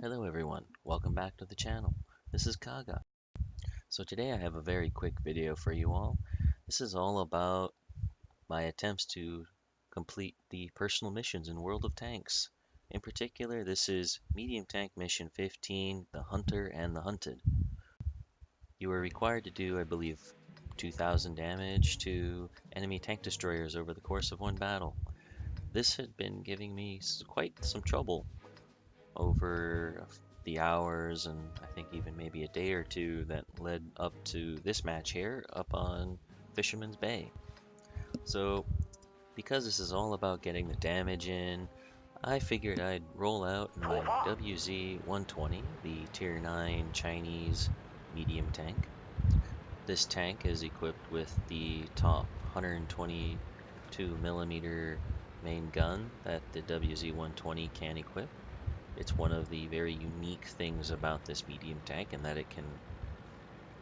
Hello everyone, welcome back to the channel. This is Kaga. So today I have a very quick video for you all. This is all about my attempts to complete the personal missions in World of Tanks. In particular, this is Medium Tank Mission 15, The Hunter and the Hunted. You are required to do, I believe, 2,000 damage to enemy tank destroyers over the course of one battle. This had been giving me quite some trouble over the hours and I think even maybe a day or two that led up to this match here up on Fisherman's Bay. So because this is all about getting the damage in, I figured I'd roll out my WZ-120, the Tier 9 Chinese medium tank. This tank is equipped with the top 122mm main gun that the WZ-120 can equip. It's one of the very unique things about this medium tank in that it can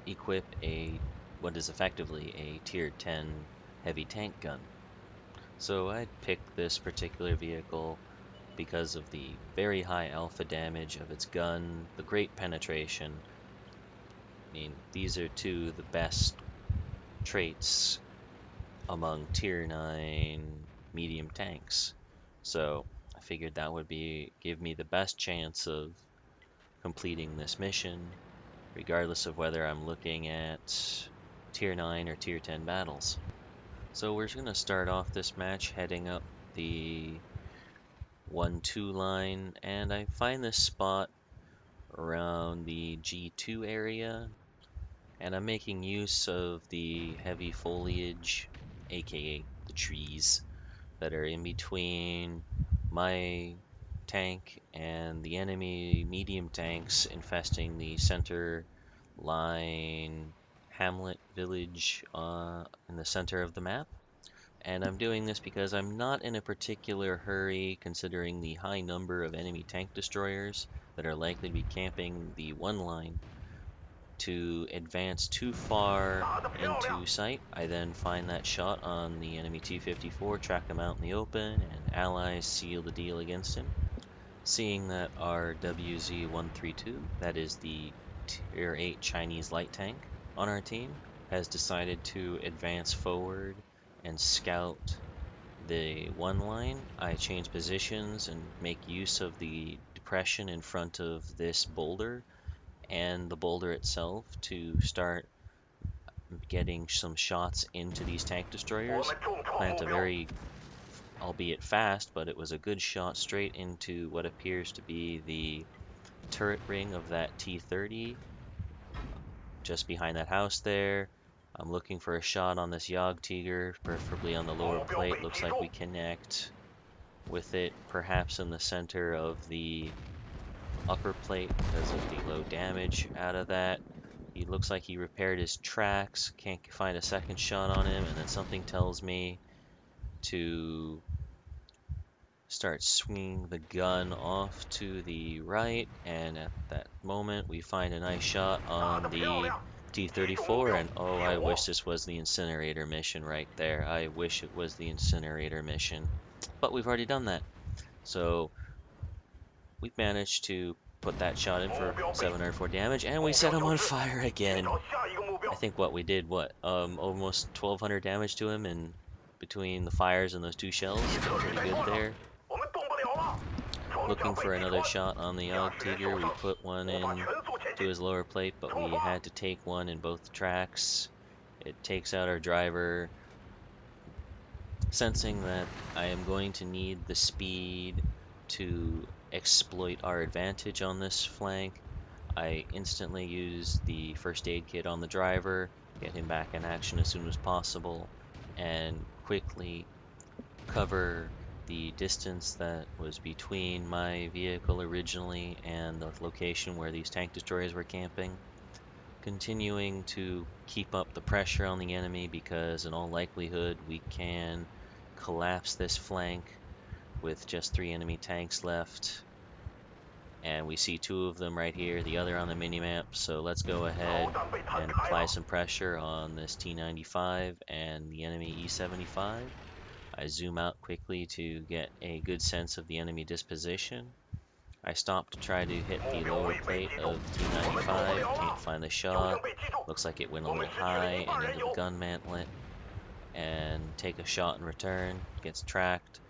equip what is effectively a tier 10 heavy tank gun. So I picked this particular vehicle because of the very high alpha damage of its gun, the great penetration. I mean, these are two of the best traits among tier 9 medium tanks. So I figured that would give me the best chance of completing this mission, regardless of whether I'm looking at tier 9 or tier 10 battles. So we're going to start off this match heading up the 1-2 line, and I find this spot around the G2 area, and I'm making use of the heavy foliage, aka the trees, that are in between my tank and the enemy medium tanks infesting the center line hamlet village in the center of the map. And I'm doing this because I'm not in a particular hurry considering the high number of enemy tank destroyers that are likely to be camping the one line to advance too far into sight. I then find that shot on the enemy T-54, track him out in the open, and allies seal the deal against him. Seeing that our WZ-132, that is the Tier 8 Chinese light tank on our team, has decided to advance forward and scout the one line, I change positions and make use of the depression in front of this boulder and the boulder itself to start getting some shots into these tank destroyers. Plant a very, albeit fast, but it was a good shot straight into what appears to be the turret ring of that T-30 just behind that house there. I'm looking for a shot on this Jagdtiger, preferably on the lower plate. Looks like we connect with it, perhaps in the center of the upper plate because of the low damage out of that. He looks like he repaired his tracks. Can't find a second shot on him, and then something tells me to start swinging the gun off to the right, and at that moment we find a nice shot on the T-34, and oh, I wish this was the incinerator mission right there. I wish it was the incinerator mission, but we've already done that. So we've managed to put that shot in for 704 damage, and we set him on fire again. I think we did almost 1200 damage to him in between the fires and those two shells. Pretty good there. Looking for another shot on the Jagdtiger. We put one in to his lower plate, but we had to take one in both tracks. It takes out our driver. Sensing that I am going to need the speed to exploit our advantage on this flank, I instantly use the first aid kit on the driver, get him back in action as soon as possible, and quickly cover the distance that was between my vehicle originally and the location where these tank destroyers were camping, continuing to keep up the pressure on the enemy because in all likelihood we can collapse this flank with just 3 enemy tanks left. And we see 2 of them right here, the other on the minimap. So let's go ahead and apply some pressure on this T95 and the enemy E75. I zoom out quickly to get a good sense of the enemy disposition. I stopped to try to hit the lower plate of the T95, can't find the shot, looks like it went a little high and into the gun mantlet, and take a shot in return, gets tracked.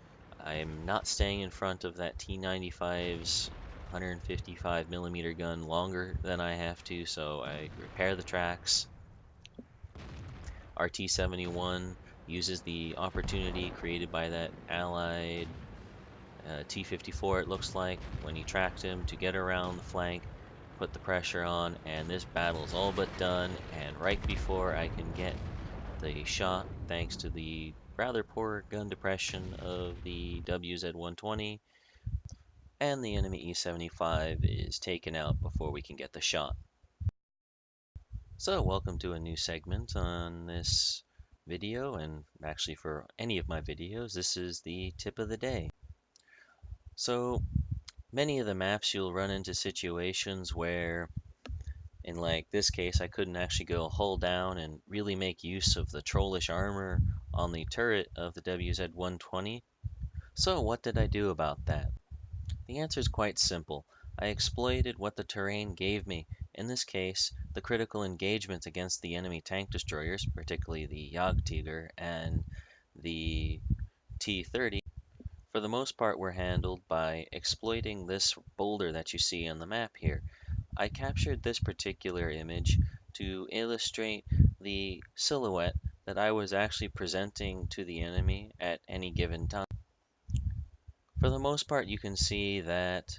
I'm not staying in front of that T95's 155mm gun longer than I have to, so I repair the tracks. Our T71 uses the opportunity created by that allied T54, it looks like, when he tracked him to get around the flank, put the pressure on, and this battle's all but done. And right before I can get the shot, thanks to the rather poor gun depression of the WZ120, and the enemy E75 is taken out before we can get the shot. So welcome to a new segment on this video, and actually for any of my videos, this is the tip of the day. So many of the maps you'll run into situations where, in like this case, I couldn't actually go hull down and really make use of the trollish armor on the turret of the WZ120. So what did I do about that? The answer is quite simple. I exploited what the terrain gave me, in this case, the critical engagements against the enemy tank destroyers, particularly the Jagdtiger and the T30, for the most part were handled by exploiting this boulder that you see on the map here. I captured this particular image to illustrate the silhouette that I was actually presenting to the enemy at any given time. For the most part, you can see that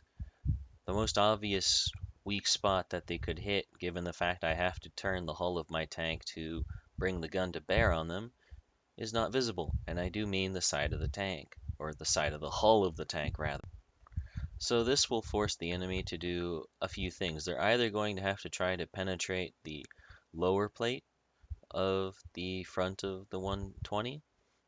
the most obvious weak spot that they could hit, given the fact I have to turn the hull of my tank to bring the gun to bear on them, is not visible, and I do mean the side of the tank, or the side of the hull of the tank rather. So this will force the enemy to do a few things. They're either going to have to try to penetrate the lower plate of the front of the 120.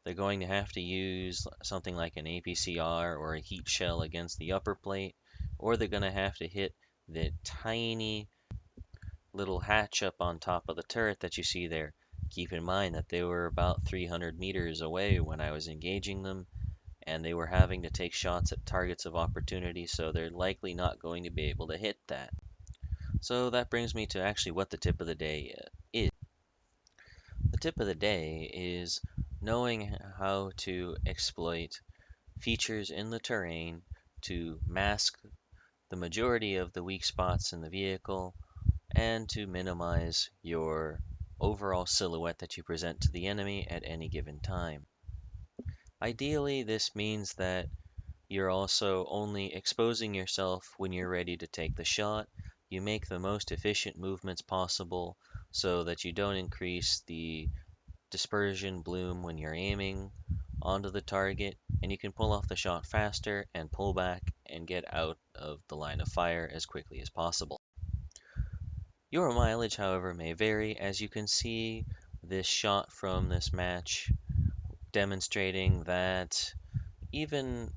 They're going to have to use something like an APCR or a heat shell against the upper plate, or they're going to have to hit the tiny little hatch up on top of the turret that you see there. Keep in mind that they were about 300 meters away when I was engaging them, and they were having to take shots at targets of opportunity, so they're likely not going to be able to hit that. So that brings me to actually what the tip of the day is. The tip of the day is knowing how to exploit features in the terrain to mask the majority of the weak spots in the vehicle and to minimize your overall silhouette that you present to the enemy at any given time. Ideally, this means that you're also only exposing yourself when you're ready to take the shot. You make the most efficient movements possible so that you don't increase the dispersion bloom when you're aiming onto the target, and you can pull off the shot faster and pull back and get out of the line of fire as quickly as possible. Your mileage, however, may vary, as you can see this shot from this match demonstrating that even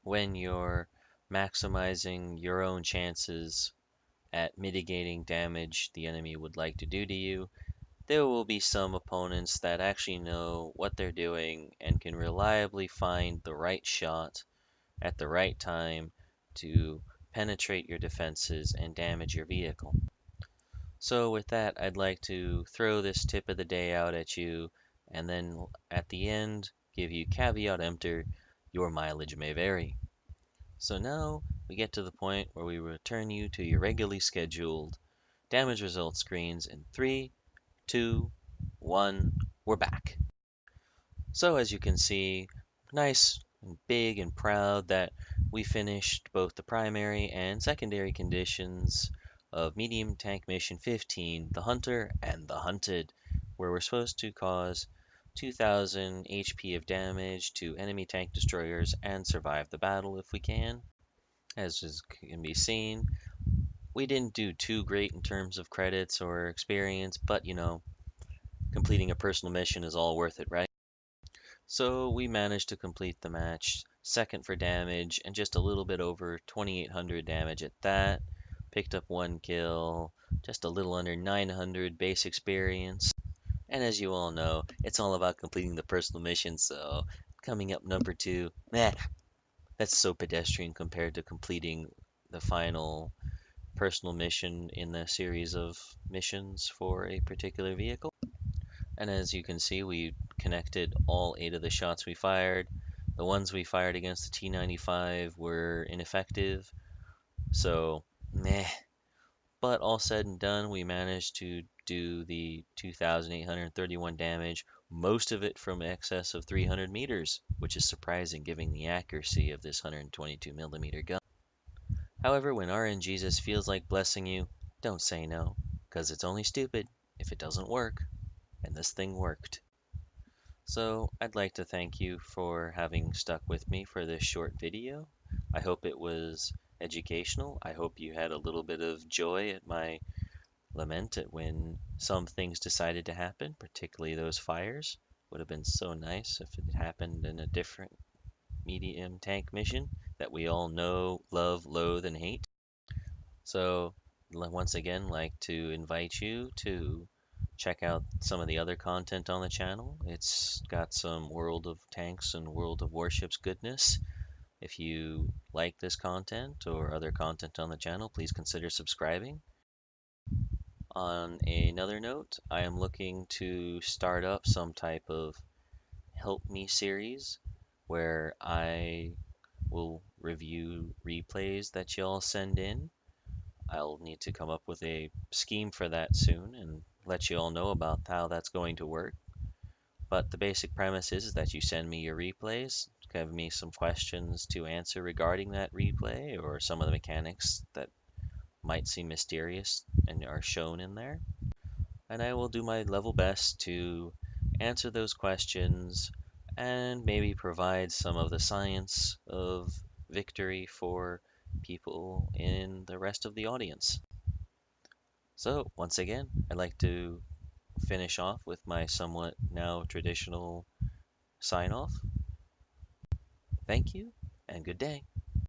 when you're maximizing your own chances at mitigating damage the enemy would like to do to you, there will be some opponents that actually know what they're doing and can reliably find the right shot at the right time to penetrate your defenses and damage your vehicle. So with that, I'd like to throw this tip of the day out at you, and then at the end, give you caveat emptor, your mileage may vary. So now we get to the point where we return you to your regularly scheduled damage results screens in 3, 2, 1, we're back. So as you can see, nice and big and proud that we finished both the primary and secondary conditions of Medium Tank Mission 15, the Hunter and the Hunted, where we're supposed to cause 2000 HP of damage to enemy tank destroyers and survive the battle if we can. As can be seen, we didn't do too great in terms of credits or experience, but completing a personal mission is all worth it, right? So we managed to complete the match, second for damage, and just a little bit over 2800 damage at that. Picked up 1 kill, just a little under 900 base experience. And as you all know, it's all about completing the personal mission, so coming up number 2, meh. That's so pedestrian compared to completing the final personal mission in the series of missions for a particular vehicle. And as you can see, we connected all 8 of the shots we fired. The ones we fired against the T95 were ineffective, so meh. But all said and done, we managed to do the 2,831 damage, most of it from excess of 300 meters, which is surprising given the accuracy of this 122 millimeter gun. However, when RNGesus feels like blessing you, don't say no, because it's only stupid if it doesn't work, and this thing worked. So I'd like to thank you for having stuck with me for this short video. I hope it was educational. I hope you had a little bit of joy at my lament at when some things decided to happen, particularly those fires. Would have been so nice if it happened in a different medium tank mission that we all know, love, loathe, and hate. So, once again, like to invite you to check out some of the other content on the channel. It's got some World of Tanks and World of Warships goodness. If you like this content or other content on the channel, please consider subscribing. On another note, I am looking to start up some type of Help Me series where I will review replays that y'all send in. I'll need to come up with a scheme for that soon and let you all know about how that's going to work. But the basic premise is that you send me your replays, give me some questions to answer regarding that replay or some of the mechanics that might seem mysterious and are shown in there. And I will do my level best to answer those questions and maybe provide some of the science of victory for people in the rest of the audience. So, once again, I'd like to finish off with my somewhat now traditional sign off. Thank you and good day.